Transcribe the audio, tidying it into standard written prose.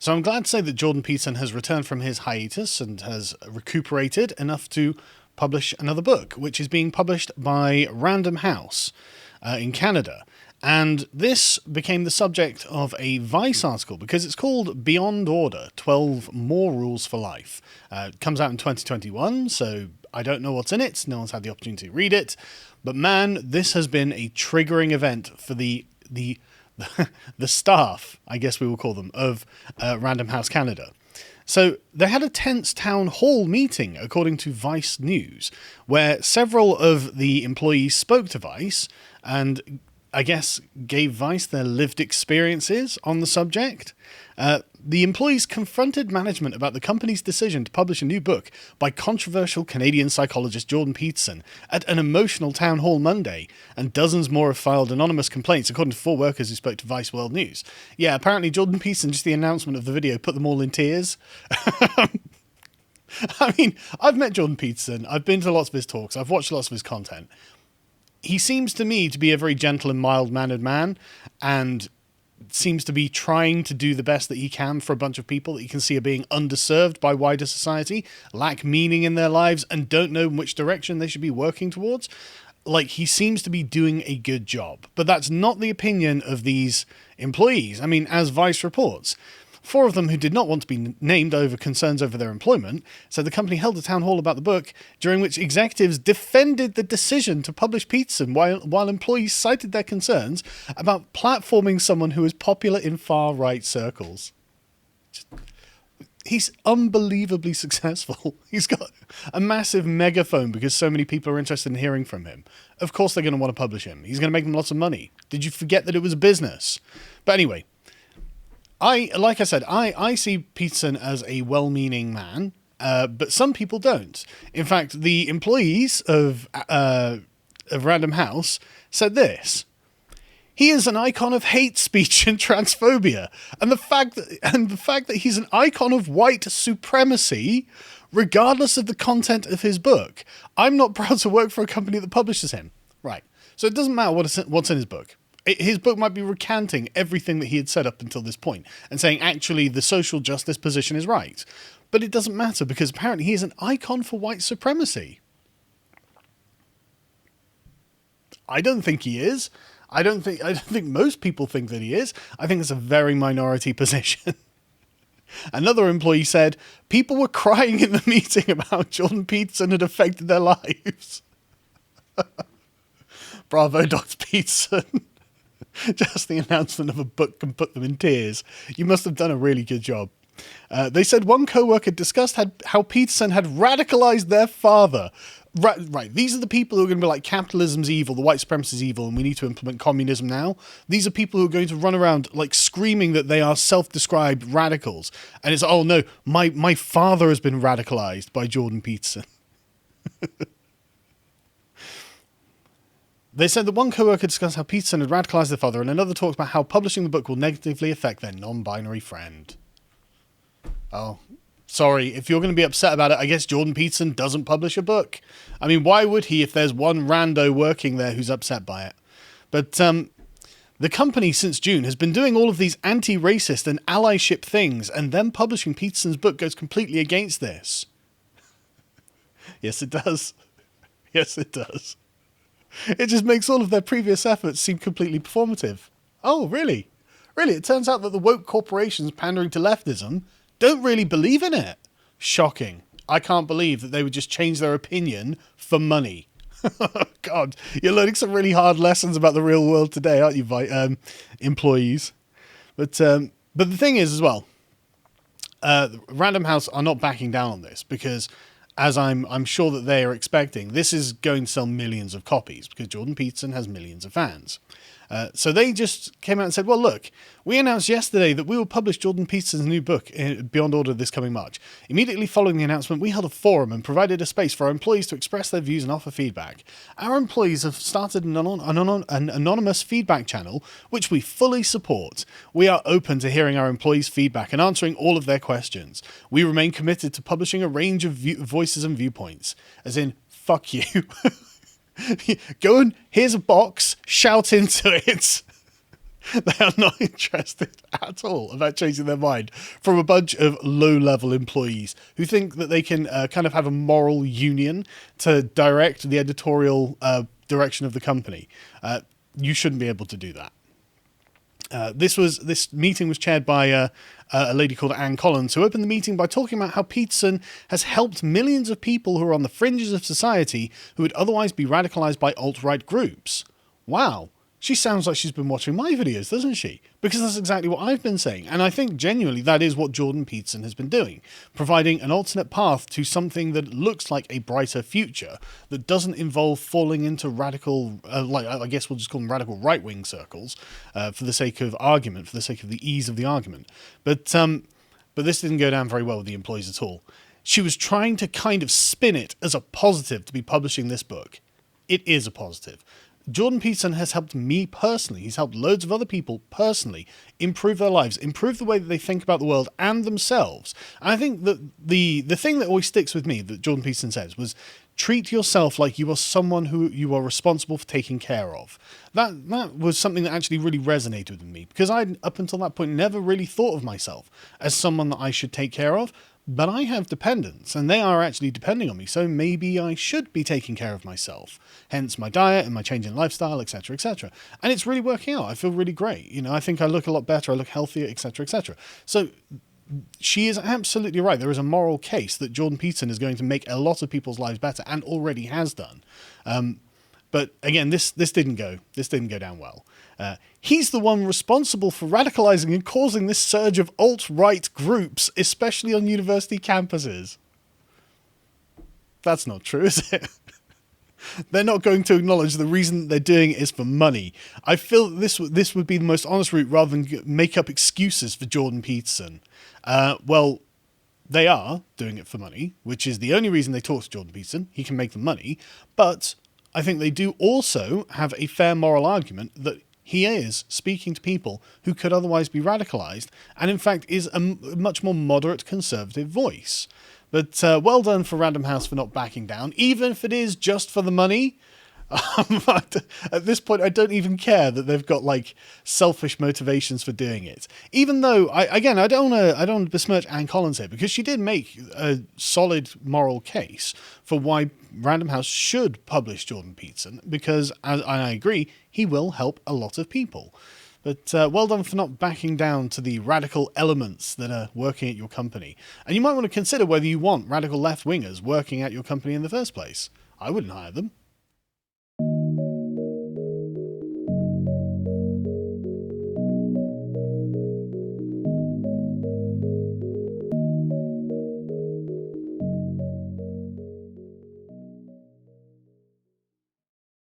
So I'm glad to say that Jordan Peterson has returned from his hiatus and has recuperated enough to publish another book, which is being published by Random House in Canada. And this became the subject of a Vice article because it's called Beyond Order, 12 More Rules for Life. It comes out in 2021, so I don't know what's in it. No one's had the opportunity to read it. But man, this has been a triggering event for the staff, I guess we will call them, of Random House Canada. So they had a tense town hall meeting, according to Vice News, where several of the employees spoke to Vice and I guess gave Vice their lived experiences on the subject. The employees confronted management about the company's decision to publish a new book by controversial Canadian psychologist Jordan Peterson at an emotional town hall Monday, and dozens more have filed anonymous complaints, according to 4 workers who spoke to Vice World News. Yeah, apparently Jordan Peterson, just the announcement of the video, put them all in tears. I mean, I've met Jordan Peterson, I've been to lots of his talks, I've watched lots of his content. He seems to me to be a very gentle and mild-mannered man, and seems to be trying to do the best that he can for a bunch of people that he can see are being underserved by wider society, lack meaning in their lives, and don't know which direction they should be working towards. Like, he seems to be doing a good job. But that's not the opinion of these employees. I mean, as Vice reports, 4 of them who did not want to be named over concerns over their employment said the company held a town hall about the book, during which executives defended the decision to publish Peterson while employees cited their concerns about platforming someone who is popular in far-right circles. He's unbelievably successful. He's got a massive megaphone because so many people are interested in hearing from him. Of course they're going to want to publish him. He's going to make them lots of money. Did you forget that it was a business? But anyway, like I said, I see Peterson as a well-meaning man, but some people don't. In fact, the employees of Random House said this: "He is an icon of hate speech and transphobia, and the fact that he's an icon of white supremacy, regardless of the content of his book. I'm not proud to work for a company that publishes him." Right. So it doesn't matter what's in his book. His book might be recanting everything that he had said up until this point and saying, actually, the social justice position is right. But it doesn't matter because apparently he is an icon for white supremacy. I don't think he is. I don't think most people think that he is. I think it's a very minority position. Another employee said, people were crying in the meeting about how Jordan Peterson had affected their lives. Bravo, Dr. Peterson. Just the announcement of a book can put them in tears. You must have done a really good job. They said one co-worker discussed how Peterson had radicalized their father. Right, these are the people who are going to be like, capitalism's evil, the white supremacy is evil, and we need to implement communism now. These are people who are going to run around like screaming that they are self-described radicals. And it's, oh no, my father has been radicalized by Jordan Peterson. They said that one co-worker discussed how Peterson had radicalized their father, and another talked about how publishing the book will negatively affect their non-binary friend. Oh, sorry. If you're going to be upset about it, I guess Jordan Peterson doesn't publish a book. I mean, why would he if there's one rando working there who's upset by it? But the company since June has been doing all of these anti-racist and allyship things, and them publishing Peterson's book goes completely against this. Yes, it does. Yes, it does. It just makes all of their previous efforts seem completely performative. Oh, really? Really? It turns out that the woke corporations pandering to leftism don't really believe in it. Shocking. I can't believe that they would just change their opinion for money. God, you're learning some really hard lessons about the real world today, aren't you, employees? But the thing is as well, Random House are not backing down on this because, as I'm sure that they are expecting, this is going to sell millions of copies because Jordan Peterson has millions of fans. So they just came out and said, well, look, we announced yesterday that we will publish Jordan Peterson's new book, Beyond Order, this coming March. Immediately following the announcement, we held a forum and provided a space for our employees to express their views and offer feedback. Our employees have started an anonymous feedback channel, which we fully support. We are open to hearing our employees' feedback and answering all of their questions. We remain committed to publishing a range of voices and viewpoints. As in, fuck you. Go and, here's a box, shout into it. They are not interested at all about changing their mind from a bunch of low-level employees who think that they can kind of have a moral union to direct the editorial direction of the company. You shouldn't be able to do that. This meeting was chaired by a lady called Anne Collins, who opened the meeting by talking about how Peterson has helped millions of people who are on the fringes of society who would otherwise be radicalized by alt-right groups. Wow. She sounds like she's been watching my videos, doesn't she? Because that's exactly what I've been saying. And I think genuinely that is what Jordan Peterson has been doing, providing an alternate path to something that looks like a brighter future that doesn't involve falling into radical, I guess we'll just call them radical right-wing circles, for the sake of argument, for the sake of the ease of the argument. But this didn't go down very well with the employees at all. She was trying to kind of spin it as a positive to be publishing this book. It is a positive. Jordan Peterson has helped me personally. He's helped loads of other people personally improve their lives, improve the way that they think about the world and themselves. And I think that the thing that always sticks with me that Jordan Peterson says was, treat yourself like you are someone who you are responsible for taking care of. That was something that actually really resonated with me, because I'd, up until that point, never really thought of myself as someone that I should take care of. But I have dependents, and they are actually depending on me, so maybe I should be taking care of myself. Hence my diet and my change in lifestyle, etc., etc. And it's really working out. I feel really great. You know, I think I look a lot better, I look healthier, etc., etc. So she is absolutely right. There is a moral case that Jordan Peterson is going to make a lot of people's lives better, and already has done. But again, this didn't go down well. He's the one responsible for radicalizing and causing this surge of alt-right groups, especially on university campuses. That's not true, is it? They're not going to acknowledge the reason they're doing it is for money. I feel this would be the most honest route, rather than make up excuses for Jordan Peterson. Well, they are doing it for money, which is the only reason they talk to Jordan Peterson. He can make them money. But I think they do also have a fair moral argument that he is speaking to people who could otherwise be radicalized, and in fact is a much more moderate conservative voice. But well done for Random House for not backing down, even if it is just for the money. At this point, I don't even care that they've got like selfish motivations for doing it. Even though, I don't want to besmirch Anne Collins here, because she did make a solid moral case for why Random House should publish Jordan Peterson, because, and I agree, he will help a lot of people. But well done for not backing down to the radical elements that are working at your company. And you might want to consider whether you want radical left-wingers working at your company in the first place. I wouldn't hire them.